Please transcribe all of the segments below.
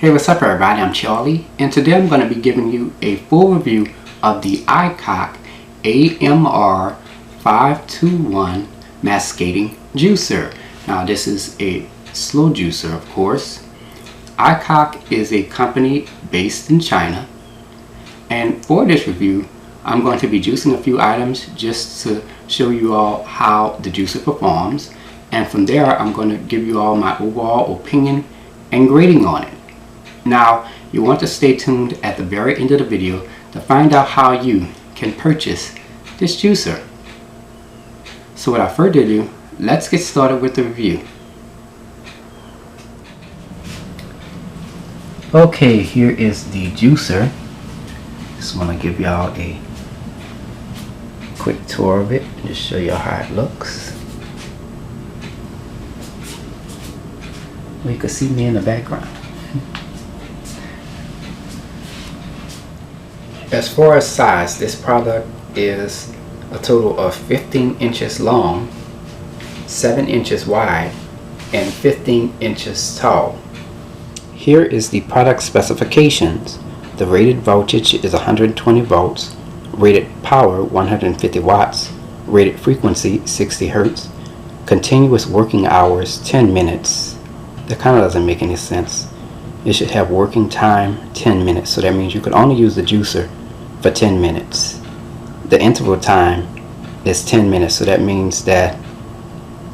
Hey, what's up everybody, I'm Charlie, and today I'm going to be giving you a full review of the Aicok AMR521 Mascating Juicer. Now this is a slow juicer, of course. Aicok is a company based in China, and for this review I'm going to be juicing a few items just to show you all how the juicer performs, and from there I'm going to give you all my overall opinion and grading on it. Now, you want to stay tuned at the very end of the video to find out how you can purchase this juicer. So without further ado, let's get started with the review. Okay, here is the juicer. Just want to give y'all a quick tour of it and just show you how it looks. Well, you can see me in the background. As far as size, this product is a total of 15 inches long, 7 inches wide, and 15 inches tall. Here is the product specifications. The rated voltage is 120 volts, rated power 150 watts, rated frequency 60 Hz, continuous working hours 10 minutes. That kind of doesn't make any sense. It should have working time 10 minutes, so that means you could only use the juicer for 10 minutes. The interval time is 10 minutes, so that means that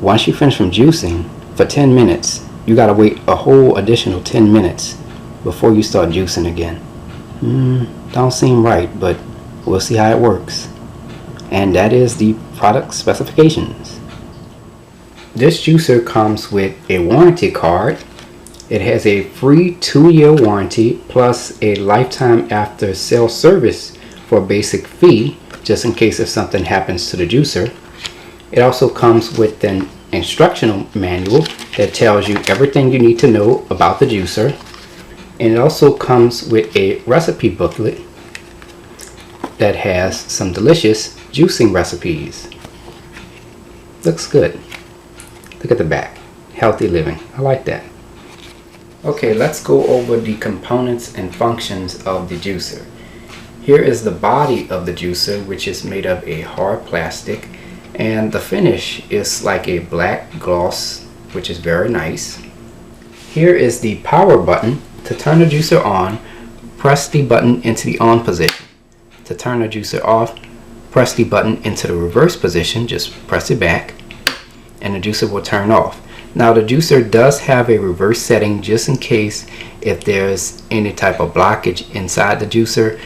once you finish from juicing for 10 minutes, you gotta wait a whole additional 10 minutes before you start juicing again. Don't seem right, but we'll see how it works. And that is the product specifications. This juicer comes with a warranty card. It has a free 2-year warranty plus a lifetime after sale service for a basic fee, just in case if something happens to the juicer. It also comes with an instructional manual that tells you everything you need to know about the juicer. And it also comes with a recipe booklet that has some delicious juicing recipes. Looks good. Look at the back. Healthy living. I like that. Okay, let's go over the components and functions of the juicer. Here is the body of the juicer, which is made of a hard plastic, and the finish is like a black gloss, which is very nice. Here is the power button. To turn the juicer on, press the button into the on position. To turn the juicer off, press the button into the reverse position, just press it back, and the juicer will turn off. Now the juicer does have a reverse setting just in case if there's any type of blockage inside the juicer.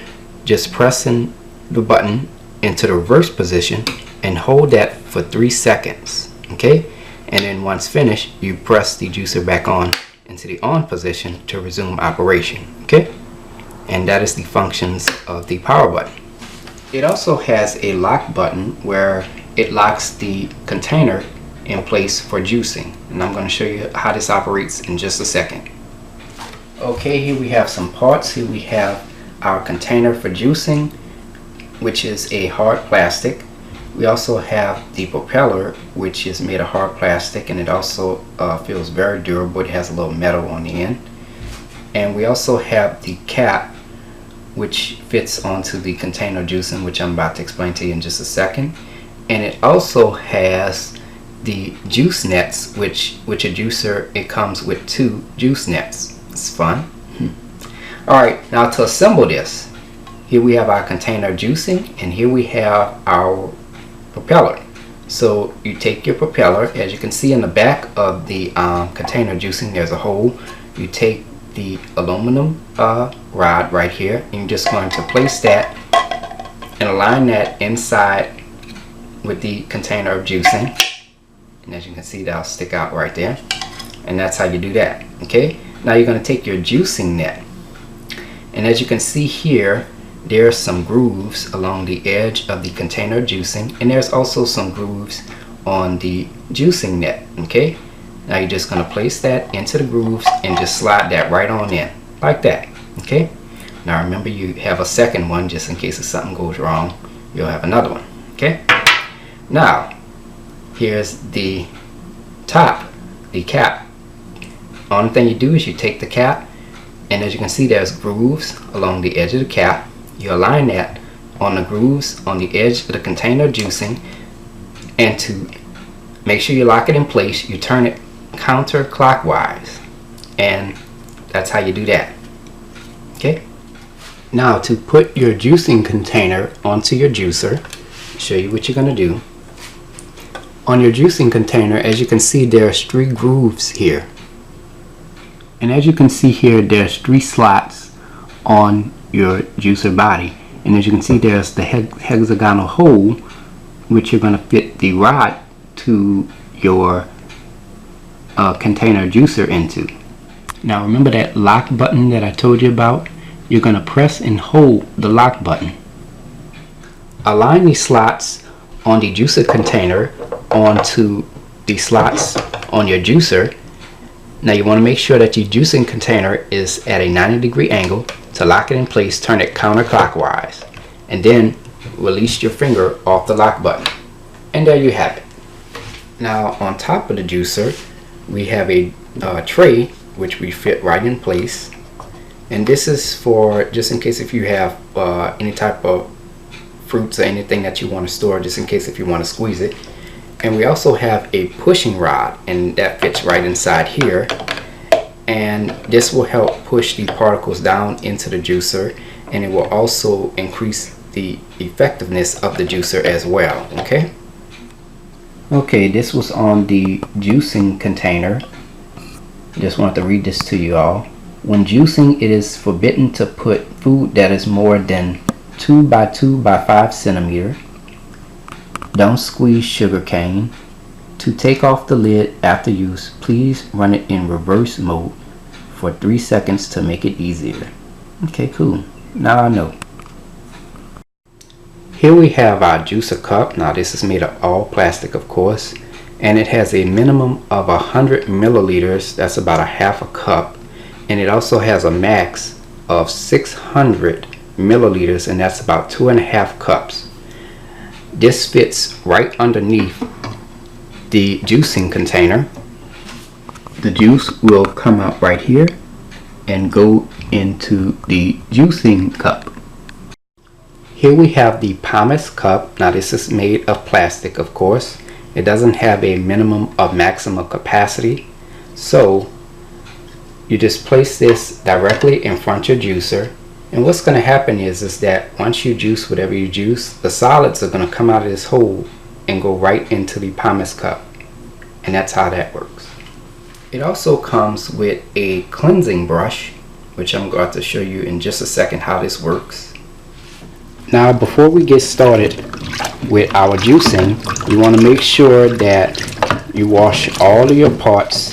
Just pressing the button into the reverse position and hold that for 3 seconds, okay? And then once finished, you press the juicer back on into the on position to resume operation, okay? And that is the functions of the power button. It also has a lock button where it locks the container in place for juicing, and I'm going to show you how this operates in just a second. Okay, here we have some parts. Here we have our container for juicing, which is a hard plastic. We also have the propeller, which is made of hard plastic, and it also feels very durable. It has a little metal on the end. And we also have the cap, which fits onto the container juicing, which I'm about to explain to you in just a second. And it also has the juice nets, which a juicer, it comes with 2 juice nets. It's fun. Alright, now to assemble this, here we have our container juicing, and here we have our propeller. So you take your propeller. As you can see in the back of the container juicing, there's a hole. You take the aluminum rod right here, and you're just going to place that and align that inside with the container of juicing. And as you can see, that'll stick out right there, and that's how you do that. Okay, now you're going to take your juicing net, and as you can see here, there's some grooves along the edge of the container juicing, and there's also some grooves on the juicing net. Okay, now you're just going to place that into the grooves and just slide that right on in like that. Okay, now remember, you have a second one just in case if something goes wrong. You'll have another one. Okay, now here's the top, the cap. Only thing you do is you take the cap and as you can see, there's grooves along the edge of the cap. You align that on the grooves on the edge of the container juicing, and to make sure you lock it in place, you turn it counterclockwise, and that's how you do that. Okay, now to put your juicing container onto your juicer, show you what you're going to do. On your juicing container, as you can see, there's 3 grooves here, and as you can see here, there's 3 slots on your juicer body, and as you can see, there's the hexagonal hole which you're going to fit the rod to your container juicer into. Now remember that lock button that I told you about? You're going to press and hold the lock button. Align these slots on the juicer container onto the slots on your juicer. Now you want to make sure that your juicing container is at a 90-degree angle. To lock it in place, turn it counterclockwise, and then release your finger off the lock button. And there you have it. Now on top of the juicer, we have a tray which we fit right in place, and this is for just in case if you have any type of fruits or anything that you want to store, just in case if you want to squeeze it. And we also have a pushing rod, and that fits right inside here, and this will help push the particles down into the juicer, and it will also increase the effectiveness of the juicer as well. Okay, this was on the juicing container. Just wanted to read this to you all. When juicing, it is forbidden to put food that is more than 2 by 2 by 5 centimeter. Don't squeeze sugar cane. To take off the lid after use, please run it in reverse mode for 3 seconds to make it easier. Okay, cool. Now I know. Here we have our juicer cup. Now this is made of all plastic, of course, and it has a minimum of 100 milliliters. That's about a half a cup, and it also has a max of 600 milliliters, and that's about 2.5 cups. This fits right underneath the juicing container. The juice will come out right here and go into the juicing cup. Here we have the pumice cup. Now this is made of plastic, of course. It doesn't have a minimum of maximum capacity, so you just place this directly in front of your juicer, and what's going to happen is that once you juice whatever you juice, the solids are going to come out of this hole and go right into the pumice cup, and that's how that works. It also comes with a cleansing brush, which I'm going to show you in just a second how this works. Now before we get started with our juicing, you want to make sure that you wash all of your parts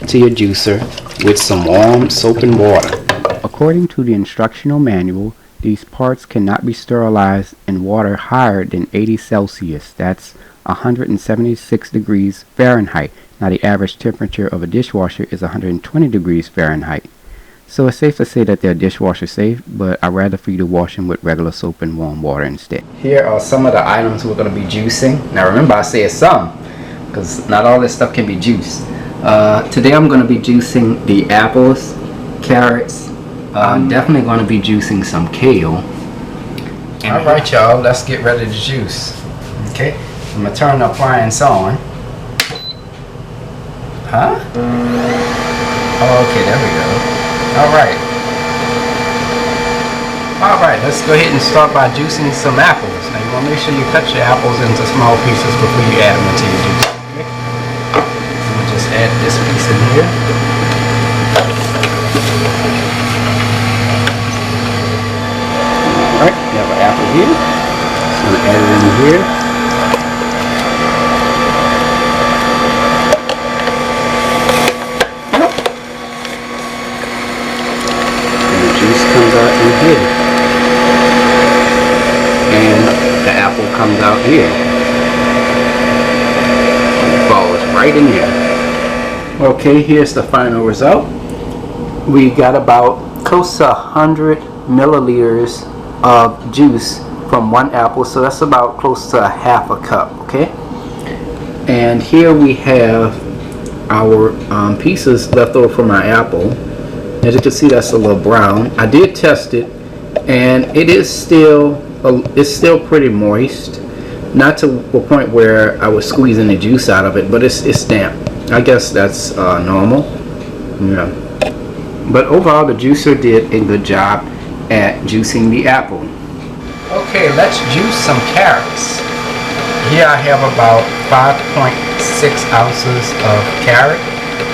to your juicer with some warm soap and water. According to the instructional manual, these parts cannot be sterilized in water higher than 80 Celsius. That's 176 degrees Fahrenheit. Now the average temperature of a dishwasher is 120 degrees Fahrenheit. So it's safe to say that they're dishwasher safe, but I'd rather for you to wash them with regular soap and warm water instead. Here are some of the items we're going to be juicing. Now remember, I said some, because not all this stuff can be juiced. Today I'm going to be juicing the apples, carrots. I'm definitely going to be juicing some kale. Alright y'all, let's get ready to juice. Okay, I'm going to turn the appliance on. Huh? Oh, okay, there we go. Alright, let's go ahead and start by juicing some apples. Now you want to make sure you cut your apples into small pieces before you add them into your juice. Okay? I'm going to just add this piece in here. Alright, we have an apple here. So I'm going to add it in here. Comes out in here, and the apple comes out here. It falls right in here. Okay, here's the final result. We got about close to 100 milliliters of juice from one apple, so that's about close to a half a cup. Okay, and here we have our pieces left over from our apple. As you can see, that's a little brown. I did test it, and it's still pretty moist. Not to the point where I was squeezing the juice out of it, but it's damp. I guess that's normal. Yeah. But overall, the juicer did a good job at juicing the apple. Okay, let's juice some carrots. Here I have about 5.6 ounces of carrot.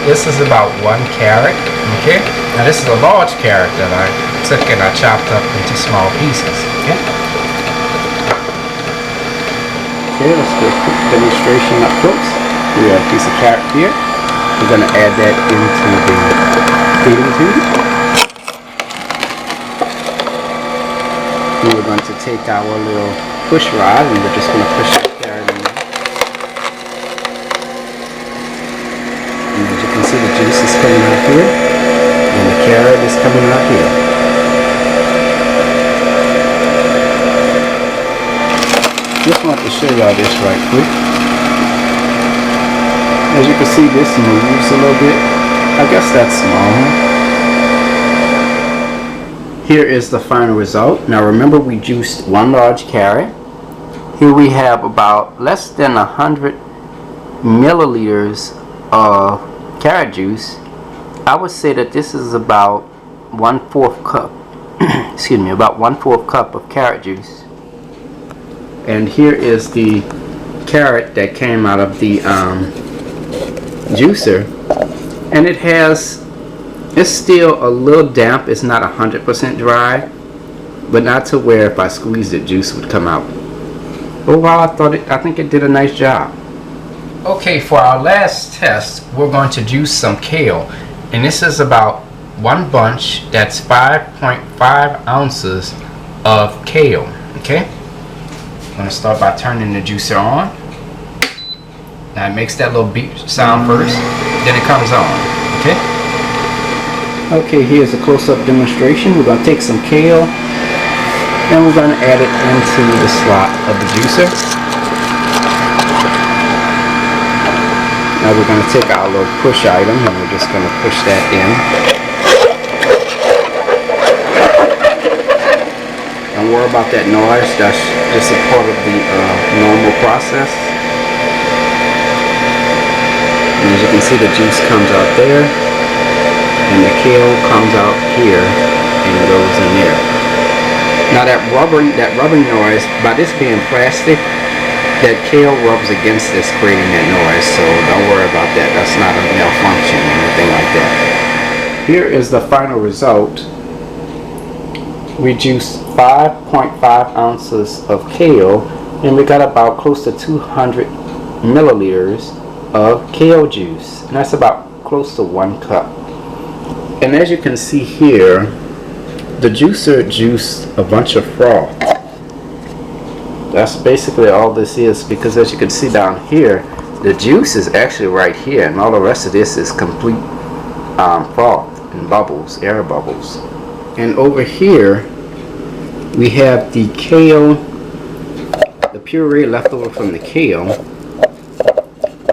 This is about 1 carrot. Okay, now this is a large carrot that I took and I chopped up into small pieces. Okay, let's do a quick demonstration up close. We have a piece of carrot here. We're going to add that into the feeding tube. And we're going to take our little push rod and we're just going to push the carrot in there. And as you can see, the juice is coming out here and the carrot is coming out here. Just want to show y'all this right quick. As you can see, this moves a little bit. I guess that's normal. Here is the final result. Now remember, we juiced 1 large carrot. Here we have about less than 100 milliliters of carrot juice. I would say that this is about 1/4 cup. Excuse me, about 1/4 cup of carrot juice. And here is the carrot that came out of the juicer, and it's still a little damp. It's not 100% dry, but not to where if I squeezed it, juice would come out. Overall, I think it did a nice job. Okay, for our last test, we're going to juice some kale, and this is about 1 bunch. That's 5.5 ounces of kale. Okay, I'm going to start by turning the juicer on. Now it makes that little beep sound first, then it comes on. Okay. Okay, here's a close-up demonstration. We're going to take some kale and we're going to add it into the slot of the juicer. Now we're going to take our little push item and we're just going to push that in. Don't worry about that noise. That's just a part of the normal process. And as you can see, the juice comes out there, and the kale comes out here and goes in there. Now that rubbing noise, by this being plastic, that kale rubs against this, creating that noise. So don't worry about that. That's not a malfunction or anything like that. Here is the final result. We juiced 5.5 ounces of kale, and we got about close to 200 milliliters of kale juice, and that's about close to 1 cup. And as you can see here, the juicer juiced a bunch of froth. That's basically all this is, because as you can see down here, the juice is actually right here, and all the rest of this is complete froth and bubbles, air bubbles. And over here we have the kale, the puree left over from the kale.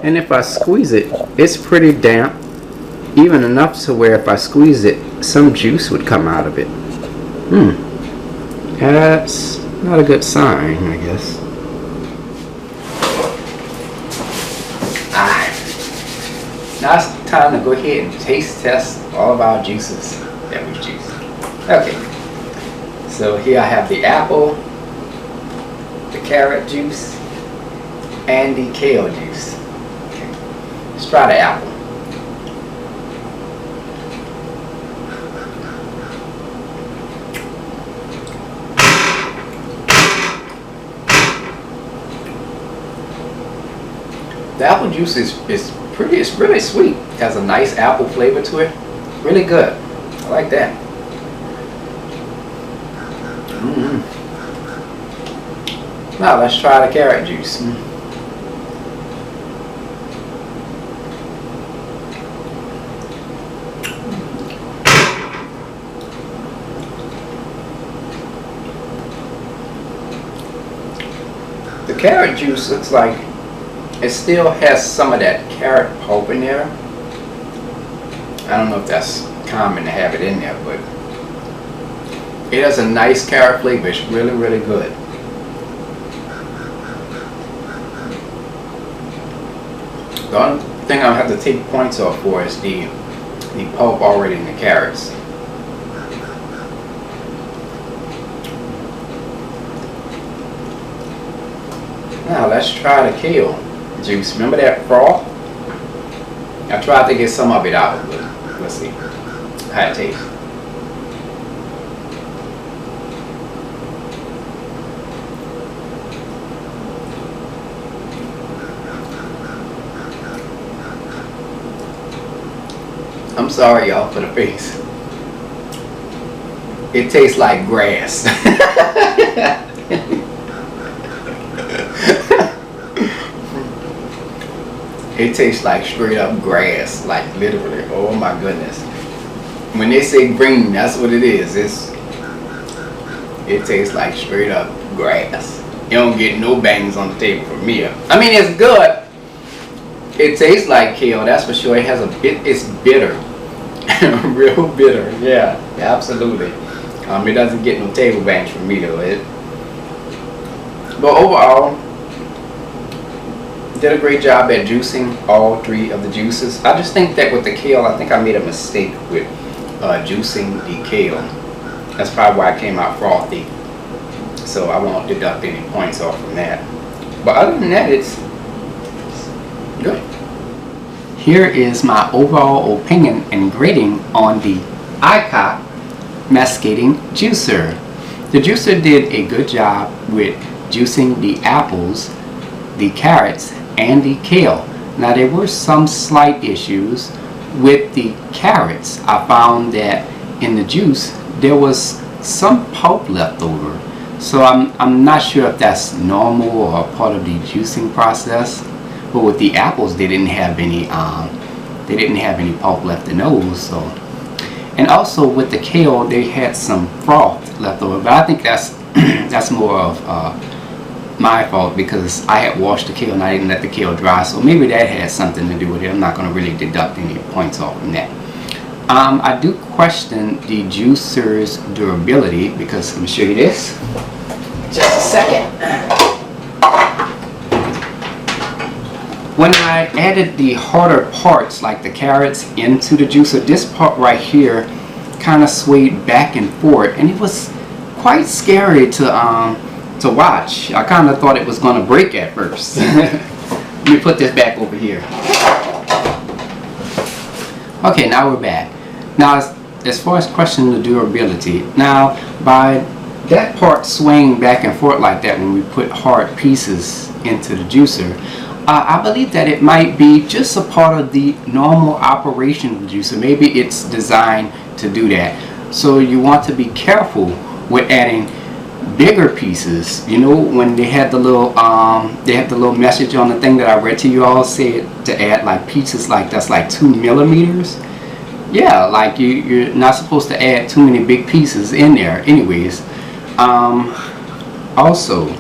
And if I squeeze it, it's pretty damp, even enough to where if I squeeze it, some juice would come out of it. That's not a good sign, I guess. Now it's time to go ahead and taste test all of our juices that we've juiced. Okay, so here I have the apple, the carrot juice, and the kale juice. Let's try the apple. The apple juice is it's really sweet. It has a nice apple flavor to it. Really good. I like that. Now let's try the carrot juice. The carrot juice looks like it still has some of that carrot pulp in there. I don't know if that's common to have it in there, but it has a nice carrot flavor. It's really, really good. The only thing I'll have to take points off for is the pulp already in the carrots. Now let's try the kale juice. Remember that froth? I tried to get some of it out, but let's see how it tastes. I'm sorry, y'all, for the face. It tastes like grass. It tastes like straight up grass, like literally. Oh my goodness. When they say green, that's what it is. It tastes like straight up grass. You don't get no bangs on the table from me. I mean, it's good. It tastes like kale, that's for sure. It has a bit. It's bitter, real bitter. Yeah, absolutely. It doesn't get no table bangs from me though. But overall, did a great job at juicing all three of the juices. I just think that with the kale, I think I made a mistake with juicing the kale. That's probably why it came out frothy. So I won't deduct any points off from that. But other than that, it's good. Here is my overall opinion and grading on the Aicok Mascating Juicer. The juicer did a good job with juicing the apples, the carrots, and the kale. Now there were some slight issues with the carrots. I found that in the juice there was some pulp left over. So I'm not sure if that's normal or part of the juicing process. But with the apples, they didn't have any pulp left in those. So, and also with the kale, they had some froth left over. But I think that's more of my fault because I had washed the kale and I didn't let the kale dry. So maybe that had something to do with it. I'm not going to really deduct any points off from that. I do question the juicer's durability because let me show you this. Just a second. When I added the harder parts like the carrots into the juicer, this part right here kind of swayed back and forth, and it was quite scary to watch. I kind of thought it was going to break at first. Let me put this back over here. Okay, now we're back. Now, as far as questioning the durability, now by that part swaying back and forth like that when we put hard pieces into the juicer, I believe that it might be just a part of the normal operation of the juicer. Maybe it's designed to do that. So you want to be careful with adding bigger pieces. You know, when they had the little message on the thing that I read to you all, said to add like pieces like that's like 2 millimeters. Yeah, like you're not supposed to add too many big pieces in there anyways. Also,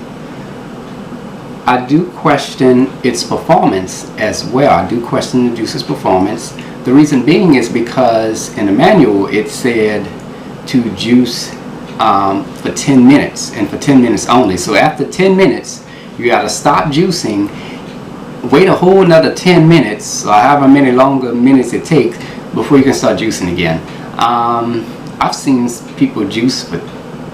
I do question its performance as well. I do question the juicer's performance. The reason being is because in the manual it said to juice for 10 minutes and for 10 minutes only. So after 10 minutes you got to stop juicing, wait a whole another 10 minutes or however many longer minutes it takes before you can start juicing again. I've seen people juice for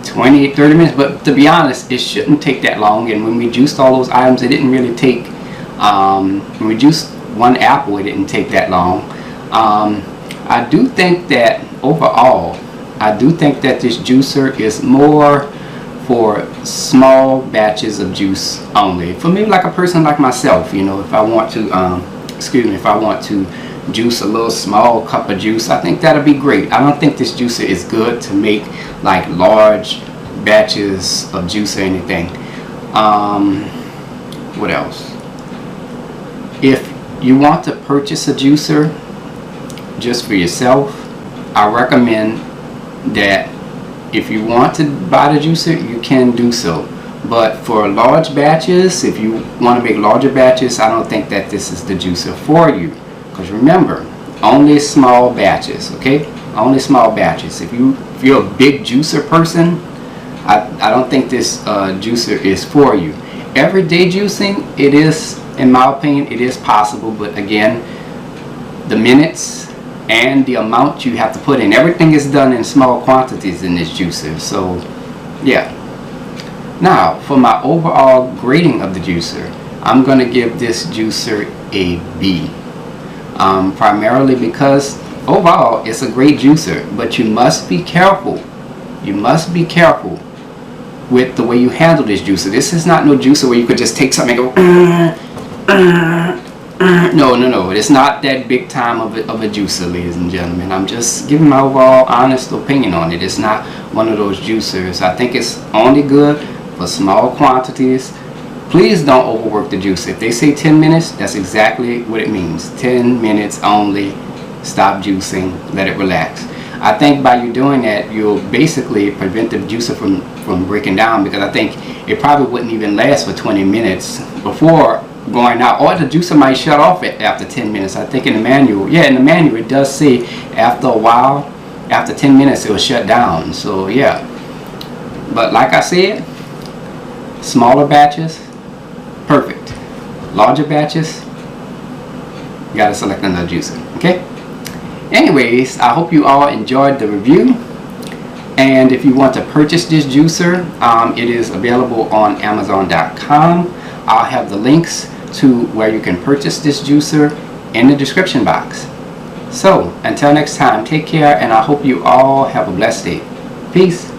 20, 30 minutes, but to be honest, it shouldn't take that long. And when we juiced all those items, it didn't really take, when we juiced one apple, it didn't take that long. I do think that overall, I do think that this juicer is more for small batches of juice only. For maybe like a person like myself, you know, if I want to, if I want to juice a little small cup of juice, I think that'll be great. I don't think this juicer is good to make like large batches of juice or anything. What else? If you want to purchase a juicer just for yourself, I recommend that if you want to buy the juicer, you can do so. But for large batches, if you want to make larger batches, I don't think that this is the juicer for you. Because remember, only small batches, okay? only small batches. If you're a big juicer person, I don't think this juicer is for you. Everyday juicing, it is, in my opinion, it is possible, but again, the minutes and the amount you have to put in, everything is done in small quantities in this juicer. So yeah. Now for my overall grading of the juicer, I'm going to give this juicer a B. Primarily because overall it's a great juicer, but you must be careful. You must be careful with the way you handle this juicer. This is not no juicer where you could just take something and go no, it's not that big time of a juicer, ladies and gentlemen. I'm just giving my overall honest opinion on it. It's not one of those juicers. I think it's only good for small quantities. Please don't overwork the juicer. If they say 10 minutes, that's exactly what it means. 10 minutes only. Stop juicing, let it relax. I think by you doing that, you'll basically prevent the juicer from breaking down, because I think it probably wouldn't even last for 20 minutes before going out, or the juicer might shut off after 10 minutes. I think in the manual, it does say after a while, after 10 minutes it will shut down. So yeah, but like I said, smaller batches, perfect. Larger batches, you gotta select another juicer. Okay, anyways, I hope you all enjoyed the review, and if you want to purchase this juicer, it is available on Amazon.com. I'll have the links to where you can purchase this juicer in the description box. So until next time, take care, and I hope you all have a blessed day. Peace.